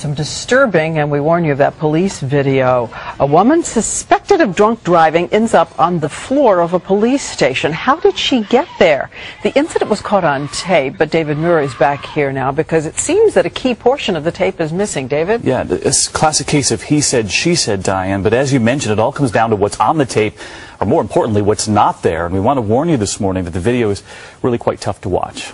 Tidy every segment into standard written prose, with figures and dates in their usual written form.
Some disturbing, and we warn you of that police video. A woman suspected of drunk driving ends up on the floor of a police station. How did she get there? The incident was caught on tape, but David Murray's back here now because it seems that a key portion of the tape is missing. David? Yeah, it's a classic case of he said, she said, Diane. But as you mentioned, it all comes down to what's on the tape, or more importantly, what's not there. And we want to warn you this morning that the video is really quite tough to watch.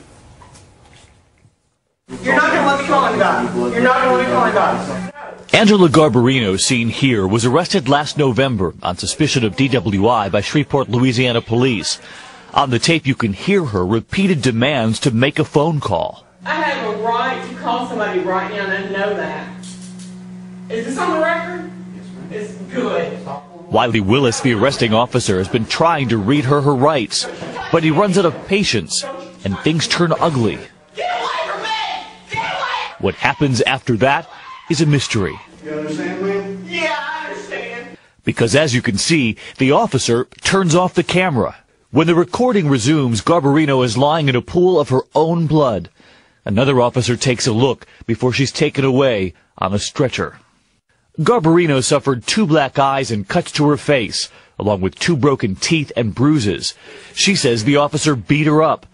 You're not going to let me call anybody. You're not going to let me call anybody. Angela Garbarino, seen here, was arrested last November on suspicion of DWI by Shreveport, Louisiana police. On the tape, you can hear her repeated demands to make a phone call. I have a right to call somebody right now, and I know that. Is this on the record? It's good. Wiley Willis, the arresting officer, has been trying to read her rights, but he runs out of patience, and things turn ugly. What happens after that is a mystery. You understand, man? Yeah, I understand. Because as you can see, the officer turns off the camera. When the recording resumes, Garbarino is lying in a pool of her own blood. Another officer takes a look before she's taken away on a stretcher. Garbarino suffered 2 black eyes and cuts to her face, along with 2 broken teeth and bruises. She says the officer beat her up.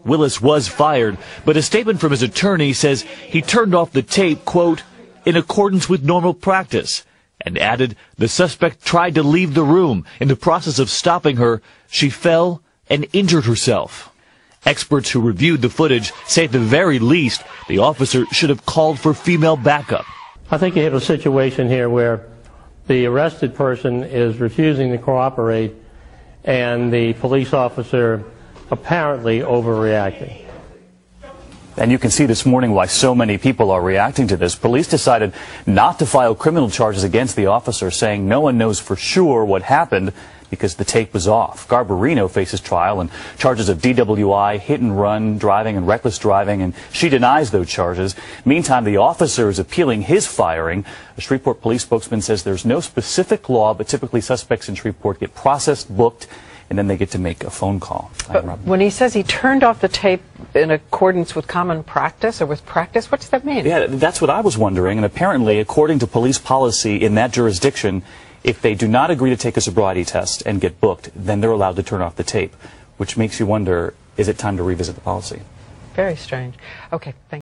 Willis was fired, but a statement from his attorney says he turned off the tape, quote, in accordance with normal practice, and added the suspect tried to leave the room. In the process of stopping her, she fell and injured herself. Experts who reviewed the footage say at the very least the officer should have called for female backup. I think you have a situation here where the arrested person is refusing to cooperate and the police officer apparently overreacting. And you can see this morning why so many people are reacting to this. Police decided not to file criminal charges against the officer, saying no one knows for sure what happened because the tape was off. Garbarino faces trial and charges of DWI, hit and run driving, and reckless driving, and she denies those charges. Meantime, the officer is appealing his firing. A Shreveport police spokesman says there's no specific law, but typically suspects in Shreveport get processed, booked, and then they get to make a phone call. But when he says he turned off the tape in accordance with common practice or with practice, what does that mean? Yeah, that's what I was wondering. And apparently, according to police policy in that jurisdiction, if they do not agree to take a sobriety test and get booked, then they're allowed to turn off the tape, which makes you wonder, is it time to revisit the policy? Very strange. Okay, thank you.